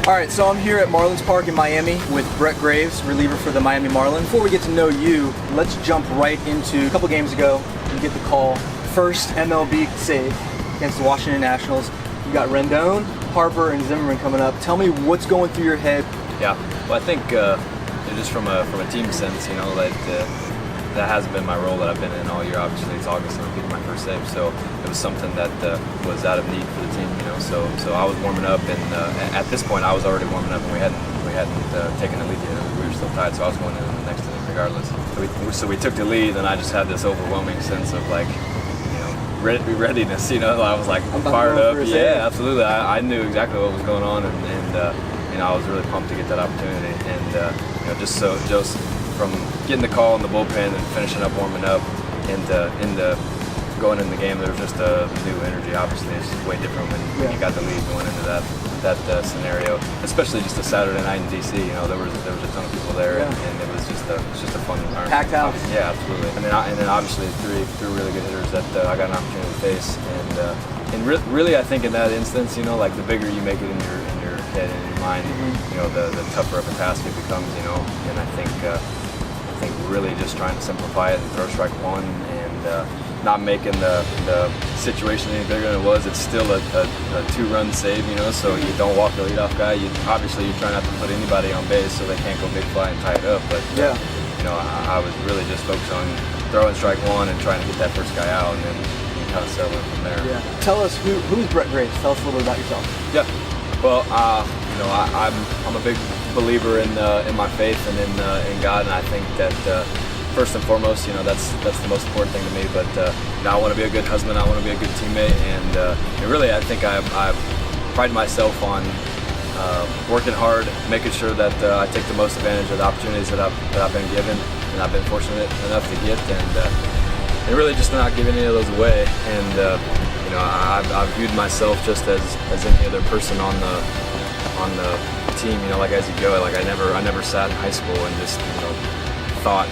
All right, so I'm here at Marlins Park in Miami with Brett Graves, reliever for the Miami Marlins. Before we get to know you, let's jump right into a couple games ago. You get the call. First MLB save against the Washington Nationals. You got Rendon, Harper, and Zimmerman coming up. Tell me what's going through your head. Yeah, well, I think just from a team sense, that has been my role that I've been in all year. Obviously, it's August and I'm getting my first save, so it was something that was out of need for the team. So I was warming up, and at this point, I was already warming up, and we hadn't taken the lead yet. We were still tied, so I was going in the next inning regardless. So we took the lead, and I just had this overwhelming sense of readiness. I was like fired up. Yeah, absolutely. I knew exactly what was going on, and I was really pumped to get that opportunity. And just from getting the call in the bullpen and finishing up warming up into going in the game, there was just a new energy. Obviously, it's just way different when you got the lead going into that scenario, especially just a Saturday night in DC. There was a ton of people there, and it was just a fun environment. Packed house. Yeah, absolutely. And then obviously three really good hitters that I got an opportunity to face, and really I think in that instance, the bigger you make it in your head and in your mind, the tougher of a task it becomes, and I think really just trying to simplify it and throw strike one and not making the situation any bigger than it was. It's still a two-run save, so you don't walk the leadoff guy. Obviously, you're trying not to put anybody on base so they can't go big fly and tie it up. But I was really just focused on throwing strike one and trying to get that first guy out, and then kind of settle it from there. Yeah. Tell us who's Brett Graves. Tell us a little bit about yourself. Yeah. Well, I'm a big believer in my faith and in God, and I think that first and foremost, that's the most important thing to me. But I want to be a good husband. I want to be a good teammate, and really, I think I pride myself on working hard, making sure that I take the most advantage of the opportunities that I've been given and I've been fortunate enough to get, and really just not giving any of those away. And I've viewed myself just as any other person on the team. As you go, I never sat in high school and just thought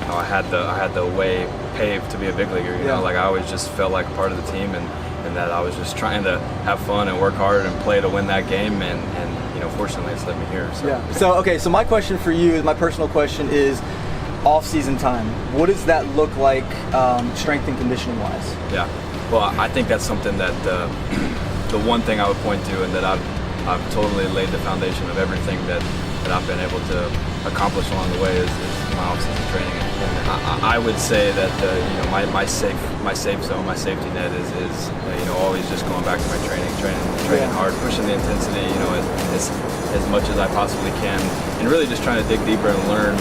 I had the way paved to be a big leaguer. I always just felt like a part of the team, and that I was just trying to have fun and work hard and play to win that game, and fortunately it's led me here. So. Yeah. So my question for you, my personal question is, off-season time, what does that look like, strength and conditioning wise? Yeah. Well, I think that's something that the one thing I would point to, and that I've totally laid the foundation of everything that I've been able to accomplish along the way is my off-season training. And I would say that my safe zone, my safety net is always just going back to my training hard, pushing the intensity, as much as I possibly can, and really just trying to dig deeper and learn,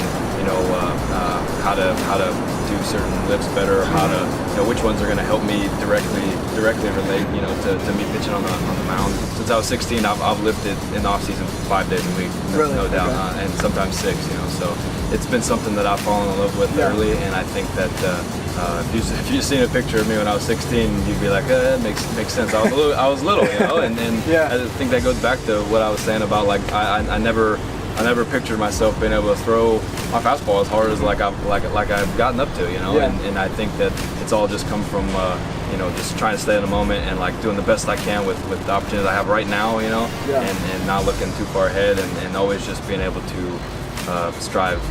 how to do certain lifts better, how to, which ones are going to help me directly relate, to me pitching on the mound. Since I was 16, I've lifted in the off season 5 days a week, no doubt, and sometimes 6. So it's been something that I've fallen in love with early, and I think that if you've seen a picture of me when I was 16, you'd be like, that makes sense. I was little, and I think that goes back to what I was saying about I never pictured myself being able to throw my fastball as hard as I've gotten up to, and I think that it's all just come from just trying to stay in the moment and doing the best I can with the opportunities I have right now, and not looking too far ahead, and always just being able to strive,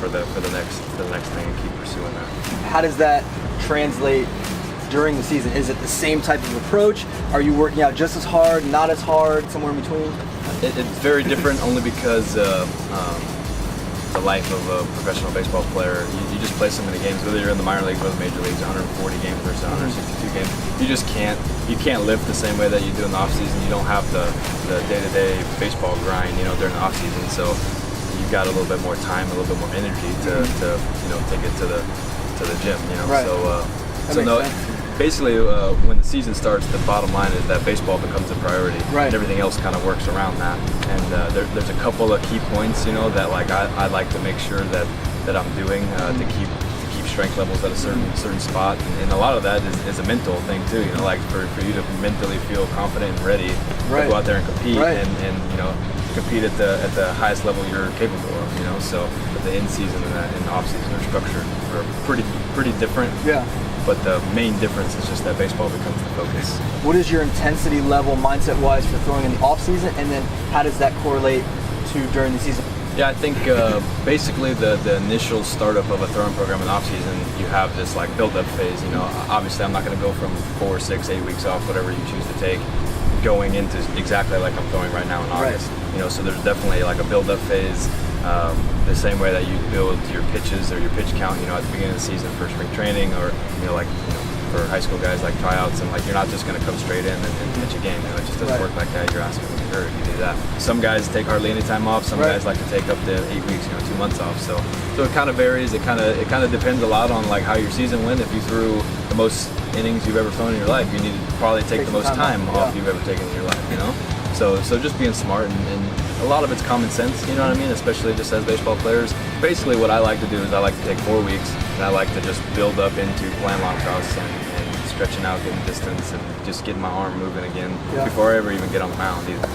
for the next thing and keep pursuing that. How does that translate during the season? Is it the same type of approach? Are you working out just as hard, not as hard, somewhere in between? It's very different only because the life of a professional baseball player, you just play so many games, whether you're in the minor leagues or the major leagues, 140 games versus 162 games. You can't lift the same way that you do in the off season. You don't have the day-to-day baseball grind, during the off season. So you've got a little bit more time, a little bit more energy to take it to the gym, Right. Basically, when the season starts, the bottom line is that baseball becomes a priority, and everything else kind of works around that. And there's a couple of key points, that I like to make sure that I'm doing to keep strength levels at a certain spot, and a lot of that is a mental thing too. For you to mentally feel confident and ready to go out there and compete, and compete at the highest level you're capable of. So the in season and the off season are structured are pretty different. Yeah. but the main difference is just that baseball becomes the focus. What is your intensity level, mindset-wise, for throwing in the off-season, and then how does that correlate to during the season? Yeah, I think basically the initial startup of a throwing program in the off-season, you have this like build-up phase. You know, obviously I'm not going to go from 4, 6, 8 weeks off, whatever you choose to take, going into exactly like I'm throwing right now in August. Right. You know, so there's definitely like a build-up phase. The same way that you build your pitches or your pitch count, you know, at the beginning of the season for spring training, or for high school guys like tryouts, and like you're not just going to come straight in and pitch a game. You know, it just doesn't work like that. You're asking for sure if you do that. Some guys take hardly any time off. Some guys like to take up to 8 weeks, 2 months off. So it kind of varies. It kind of depends a lot on like how your season went. If you threw the most innings you've ever thrown in your life, you need to probably take the most time off you've ever taken in your life. You know, so just being smart and a lot of it's common sense, you know what I mean? Especially just as baseball players. Basically what I like to do is I like to take 4 weeks and I like to just build up into playing lacrosse and stretching out, getting distance, and just getting my arm moving again before I ever even get on the mound either.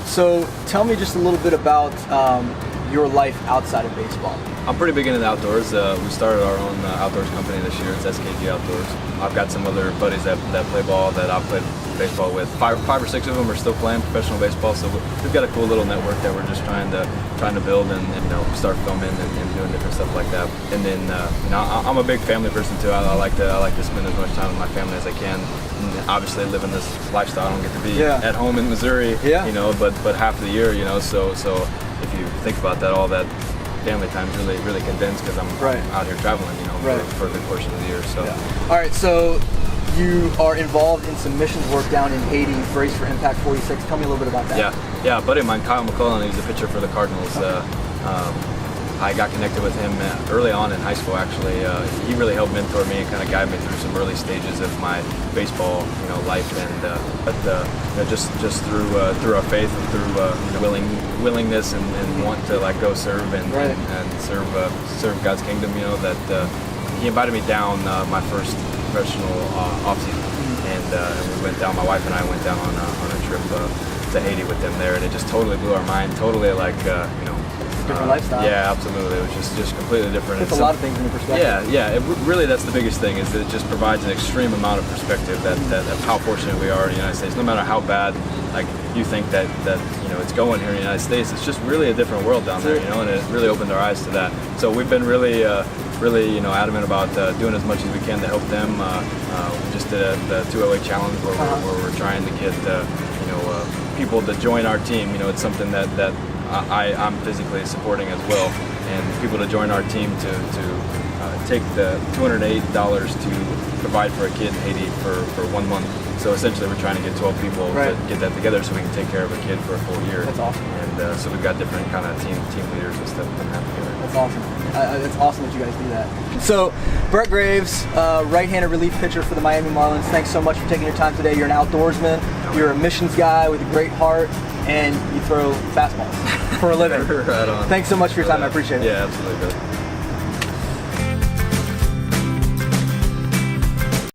So tell me just a little bit about your life outside of baseball. I'm pretty big into the outdoors. We started our own outdoors company this year. It's SKG Outdoors. I've got some other buddies that play ball that I've played baseball with. Five or six of them are still playing professional baseball, so we've got a cool little network that we're just trying to build and start filming and doing different stuff like that. And then I'm a big family person too. I like to spend as much time with my family as I can. And obviously, living this lifestyle, I don't get to be at home in Missouri, but half the year, So if you think about that, all that family time is really condensed because I'm out here traveling, for a good portion of the year. So. Yeah. All right, so you are involved in some missions work down in Haiti, Brace for Impact 46. Tell me a little bit about that. Yeah, a buddy of mine, Kyle McCullough, he's a pitcher for the Cardinals. I got connected with him early on in high school, actually. He really helped mentor me and kind of guide me through some early stages of my baseball, life, and just through our faith and through willingness and want to like go serve and serve God's kingdom. That he invited me down my first professional offseason, and we went down. My wife and I went down on a trip to Haiti with them there, and it just totally blew our mind. Totally like different lifestyle. Yeah, absolutely. It was just completely different. It's a lot of things in perspective. Yeah. Really, that's the biggest thing, is that it just provides an extreme amount of perspective that of how fortunate we are in the United States. No matter how bad, like you think that it's going here in the United States, it's just really a different world down there, and it really opened our eyes to that. So we've been really adamant about doing as much as we can to help them. We just did the 208 challenge where we're trying to get people to join our team. It's something that I'm physically supporting as well, and people to join our team to take the $208 to provide for a kid in Haiti for 1 month. So essentially we're trying to get 12 people to get that together so we can take care of a kid for a full year. That's awesome. And so we've got different kind of team leaders and stuff putting that together. That's awesome. It's awesome that you guys do that. So, Brett Graves, right-handed relief pitcher for the Miami Marlins. Thanks so much for taking your time today. You're an outdoorsman. You're a missions guy with a great heart, and you throw fastballs for a living. Right on. Thanks so much for your time. I appreciate it. Yeah, absolutely, brother.